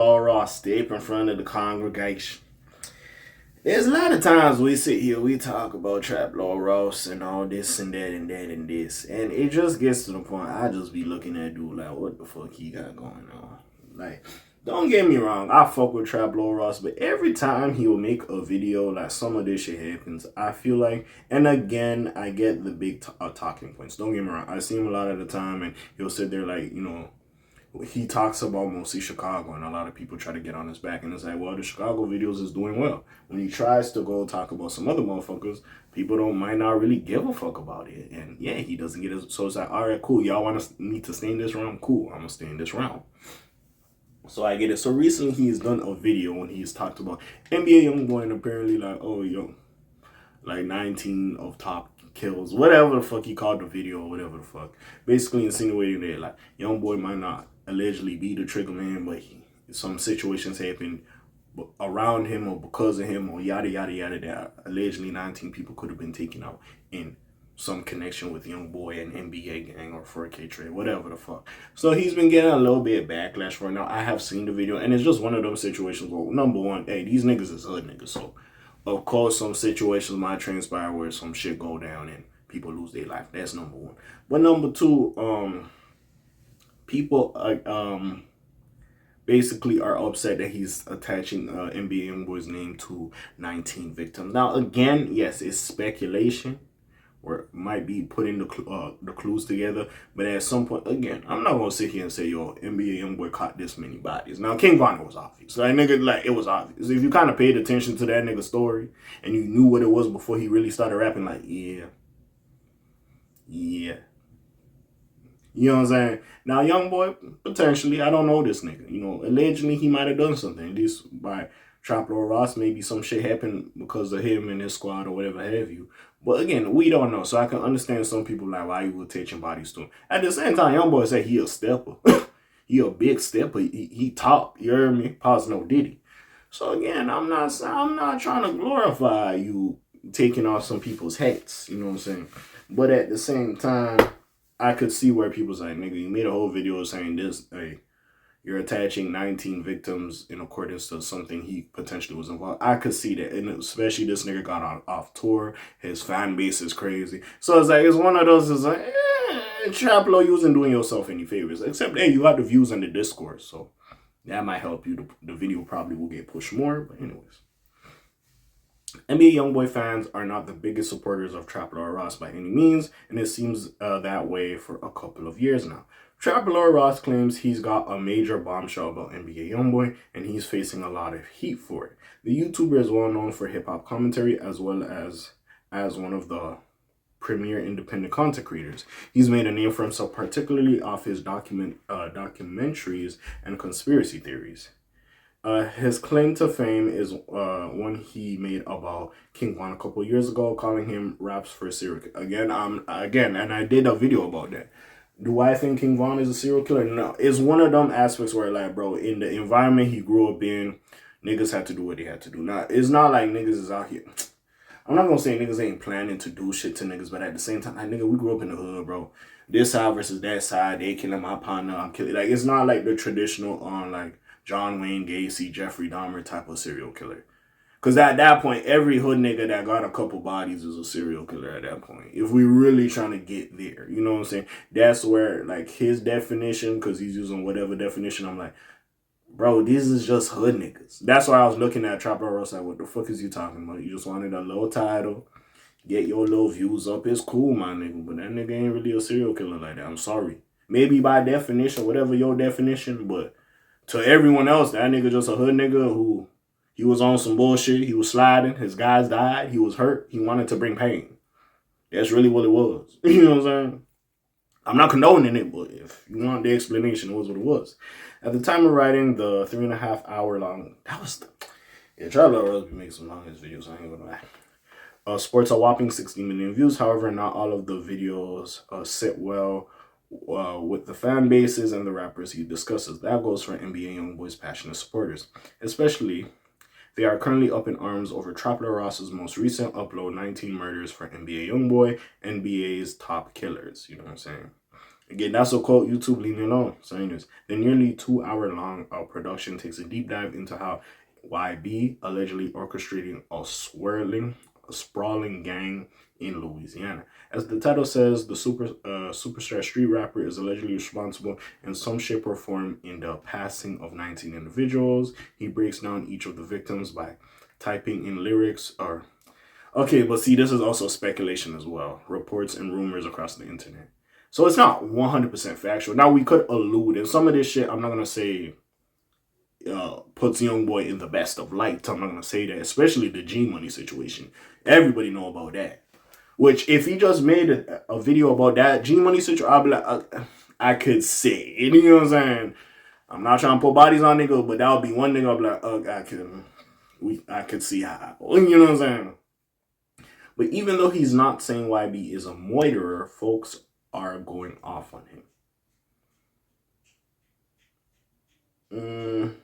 Ross, stay up in front of the congregation. There's a lot of times we sit here, we talk about Trap Lord Ross and all this and that and that and this. And it just gets to the point I just be looking at dude like, what the fuck he got going on? Like, don't get me wrong, I fuck with Trap Lord Ross, but every time he will make a video, like some of this shit happens, I feel like, and again, I get the big talking points. Don't get me wrong, I see him a lot of the time and he'll sit there like, he talks about mostly Chicago, and a lot of people try to get on his back, and it's like, well, the Chicago videos is doing well. When he tries to go talk about some other motherfuckers, people might not really give a fuck about it, and yeah, he doesn't get it. So it's like, all right, cool, y'all want me to stay in this round? Cool, I'm gonna stay in this round. So I get it. So recently he's done a video when he's talked about NBA YoungBoy, and apparently like, oh yo, like 19 of top kills, whatever the fuck he called the video, or whatever the fuck. Basically insinuating that like YoungBoy might not allegedly be the trigger man, but some situations happen around him or because of him or yada yada yada that allegedly 19 people could have been taken out in some connection with YoungBoy and NBA gang or 4K trade, whatever the fuck. So he's been getting a little bit of backlash right now. I have seen the video, and it's just one of those situations where, number one, hey, these niggas is hood niggas, so of course some situations might transpire where some shit go down and people lose their life. That's number one. But number two, people basically are upset that he's attaching NBA YoungBoy's name to 19 victims. Now, again, yes, it's speculation, or might be putting the clues together. But at some point, again, I'm not gonna sit here and say, yo, NBA YoungBoy caught this many bodies. Now, King Von was obvious. Like, nigga, like, it was obvious. If you kind of paid attention to that nigga's story and you knew what it was before he really started rapping, like, yeah. You know what I'm saying? Now, YoungBoy, potentially, I don't know this nigga. You know, allegedly, he might have done something. This by Trap Lord Ross, maybe some shit happened because of him and his squad or whatever have you. But again, we don't know. So I can understand some people like why you would attaching bodies to him. At the same time, YoungBoy say he a stepper. He a big stepper. He top. You heard me? Pause no Diddy. So again, I'm not trying to glorify you taking off some people's hats. You know what I'm saying? But at the same time, I could see where people's like, nigga, you made a whole video saying this, hey, you're attaching 19 victims in accordance to something he potentially was involved. I could see that, and especially this nigga got off tour. His fan base is crazy. So it's like, it's one of those, it's like, Trap Lord, you wasn't doing yourself any favors. Except, hey, you got the views on the Discord, so that might help you. The video probably will get pushed more, but anyways. NBA YoungBoy fans are not the biggest supporters of Trap Lord Ross by any means, and it seems that way for a couple of years now. Trap Lord Ross claims he's got a major bombshell about NBA YoungBoy, and he's facing a lot of heat for it. The YouTuber is well known for hip-hop commentary as well as one of the premier independent content creators. He's made a name for himself particularly off his documentaries and conspiracy theories. His claim to fame is one he made about King Von a couple years ago, calling him raps for a serial killer. Again, and I did a video about that. Do I think King Von is a serial killer? No. It's one of them aspects where, like, bro, in the environment he grew up in, niggas had to do what they had to do. Now, it's not like niggas is out here. I'm not gonna say niggas ain't planning to do shit to niggas, but at the same time, like, nigga, we grew up in the hood, bro. This side versus that side, they killing my partner, I'm killing. Like, it's not like the traditional like John Wayne Gacy, Jeffrey Dahmer type of serial killer. Because at that point, every hood nigga that got a couple bodies is a serial killer at that point. If we really trying to get there, you know what I'm saying? That's where, like, his definition, because he's using whatever definition, I'm like, bro, this is just hood niggas. That's why I was looking at Trap Lord Ross like, what the fuck is you talking about? You just wanted a little title, get your little views up. It's cool, my nigga, but that nigga ain't really a serial killer like that. I'm sorry. Maybe by definition, whatever your definition, but to everyone else, that nigga just a hood nigga who, he was on some bullshit. He was sliding. His guys died. He was hurt. He wanted to bring pain. That's really what it was. You know what I'm saying? I'm not condoning it, but if you want the explanation, it was what it was. At the time of writing, the 3.5 hour long, Trap Lord Ross be making some long videos, I ain't gonna lie. Sports a whopping 60 million views. However, not all of the videos sit well with the fan bases and the rappers he discusses. That goes for NBA YoungBoy's passionate supporters. Especially, they are currently up in arms over Trap Lord Ross's most recent upload, 19 murders for NBA YoungBoy, NBA's top killers. You know what I'm saying? Again, that's a quote YouTube leaving alone, saying this. The nearly 2 hour long production takes a deep dive into how YB allegedly orchestrating a sprawling gang in Louisiana. As the title says, the superstar street rapper is allegedly responsible in some shape or form in the passing of 19 individuals. He breaks down each of the victims by typing in lyrics or okay, but see, this is also speculation as well. Reports and rumors across the internet. So it's not 100% factual. Now, we could allude, and some of this shit, I'm not going to say puts YoungBoy in the best of light. I'm not going to say that, especially the G Money situation. Everybody know about that. Which, if he just made a video about that G Money situation, I'll be like, I could say. You know what I'm saying? I'm not trying to put bodies on nigga, but that would be one thing I'll be like, I could see how. You know what I'm saying? But even though he's not saying YB is a moiterer, folks are going off on him.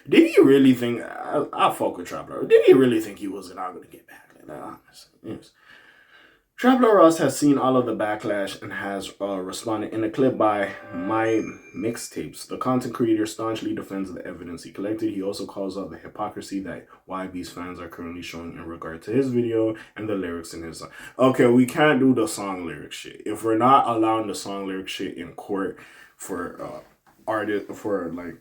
Did he really think, I fuck with Trapler, did he really think he was not going to get back like that, honestly? Yes. Trapler Ross has seen all of the backlash and has responded in a clip by My Mixtapes. The content creator staunchly defends the evidence he collected. He also calls out the hypocrisy that YB's fans are currently showing in regard to his video and the lyrics in his song. Okay, we can't do the song lyric shit. If we're not allowing the song lyric shit in court for like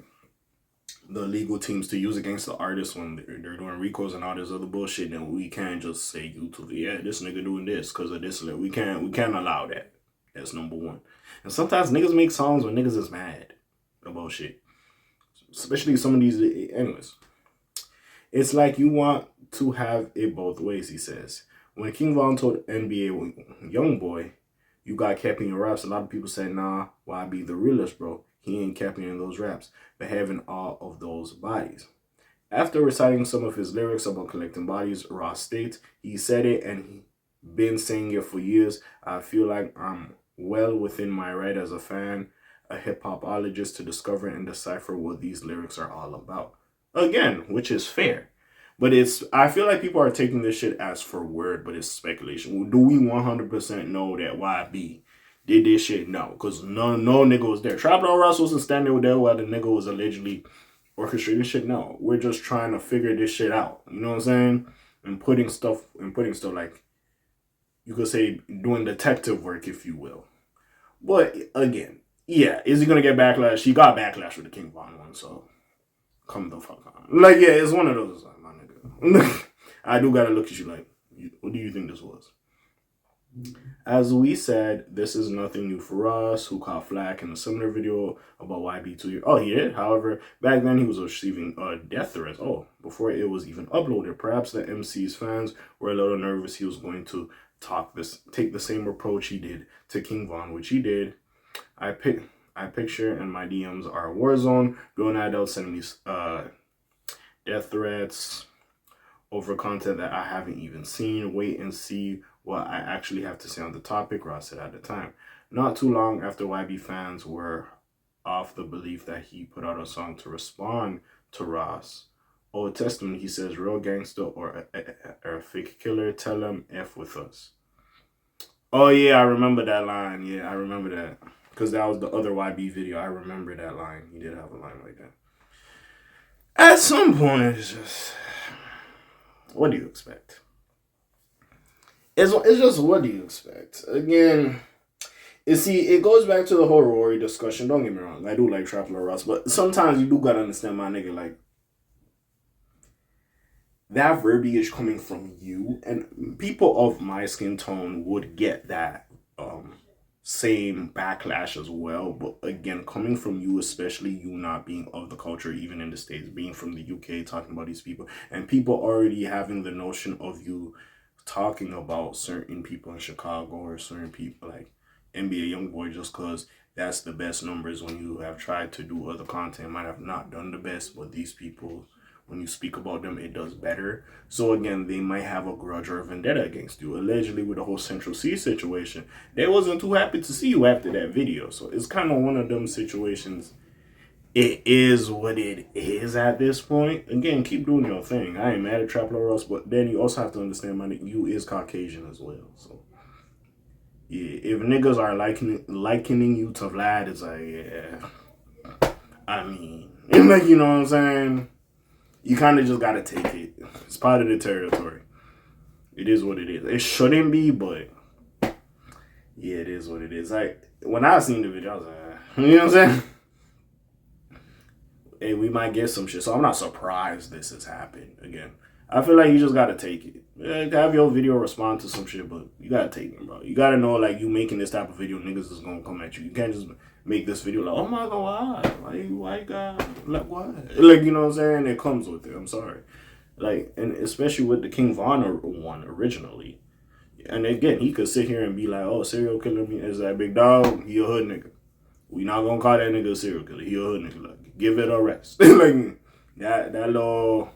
the legal teams to use against the artists when they're doing recos and all this other bullshit, then we can't just say YouTube, yeah, this nigga doing this because of this. We can't allow that. That's number one. And sometimes niggas make songs when niggas is mad about shit. Especially some of these, anyways. It's like you want to have it both ways, he says. When K.A.Vuitton told NBA YoungBoy, you got capping your raps, a lot of people said, nah, why be the realest, bro? He ain't capping in those raps, but having all of those bodies. After reciting some of his lyrics about collecting bodies, Ross states, he said it and he been saying it for years. I feel like I'm well within my right as a fan, a hip-hopologist, to discover and decipher what these lyrics are all about. Again, which is fair. But I feel like people are taking this shit as for word, but it's speculation. Do we 100% know that YB did this shit? No, because no nigga was there. Trapper Ross wasn't standing there while the nigga was allegedly orchestrating shit. No, we're just trying to figure this shit out. You know what I'm saying? And putting stuff like, you could say, doing detective work, if you will. But again, yeah, is he gonna get backlash? He got backlash with the K.A.Vuitton one, so come the fuck on. Like, yeah, it's one of those, my nigga. I do gotta look at you like, what do you think this was? As we said, this is nothing new for us, who caught flack in a similar video about YB 2 years. Oh, he did? However, back then he was receiving death threats. Oh, before it was even uploaded. Perhaps the MC's fans were a little nervous he was going to take the same approach he did to K.A.Vuitton, which he did. I picture and my DMs are a war zone. Grown adults sending me death threats over content that I haven't even seen. Wait and see what I actually have to say on the topic, Ross said at the time. Not too long after, YB fans were off the belief that he put out a song to respond to Ross. Old Testament, he says, real gangster or a fake killer, tell them F with us. Oh yeah, I remember that line. Yeah, I remember that. Because that was the other YB video. I remember that line. He did have a line like that. At some point, it's just, what do you expect? It's just, what do you expect? Again, you see, it goes back to the whole Rory discussion. Don't get me wrong. I do like Trapper Ross, but sometimes you do gotta understand, my nigga, like, that verbiage coming from you, and people of my skin tone would get that same backlash as well. But again, coming from you, especially you not being of the culture, even in the States, being from the UK, talking about these people, and people already having the notion of you talking about certain people in Chicago or certain people like NBA YoungBoy just because that's the best numbers, when you have tried to do other content, might have not done the best, but these people, when you speak about them, it does better. So again, they might have a grudge or a vendetta against you. Allegedly, with the whole Central C situation, they wasn't too happy to see you after that video. So it's kind of one of them situations. It is what it is at this point. Again, keep doing your thing. I ain't mad at Trapper Ross, but then you also have to understand, my nigga, you is Caucasian as well. So Yeah, if niggas are likening you to Vlad, it's like, yeah. I mean, like, you know what I'm saying? You kind of just gotta take it. It's part of the territory. It is what it is. It shouldn't be, but yeah, it is what it is. Like, when I seen the video, I was like, you know what I'm saying? Hey, we might get some shit. So I'm not surprised this has happened again. I feel like you just gotta take it. Yeah, have your video respond to some shit, but you gotta take it, bro. You gotta know, like, you making this type of video, niggas is gonna come at you. You can't just make this video like, oh my god, why you got, like, what? Like, you know what I'm saying? It comes with it. I'm sorry. Like, and especially with the King-Von one originally. And again, he could sit here and be like, oh, serial killer is that big dog. He a hood nigga. We not gonna call that nigga a serial killer. He a hood nigga. Like, give it a rest. Like, that little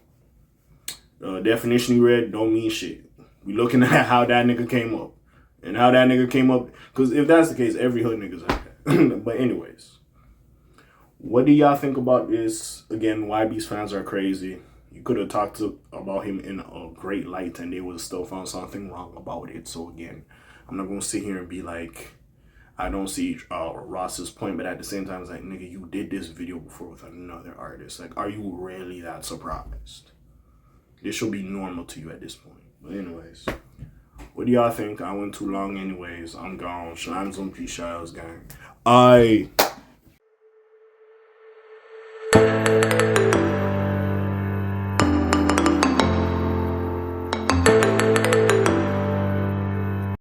definition you read don't mean shit. We looking at how that nigga came up. And how that nigga came up. Because if that's the case, every hood nigga's like that. But anyways. What do y'all think about this? Again, YB's fans are crazy. You could have talked about him in a great light and they would have still found something wrong about it. So again, I'm not going to sit here and be like, I don't see Ross's point, but at the same time, it's like, nigga, you did this video before with another artist. Like, are you really that surprised? This should be normal to you at this point. But anyways, what do y'all think? I went too long anyways. I'm gone. Shalom, peace, gang.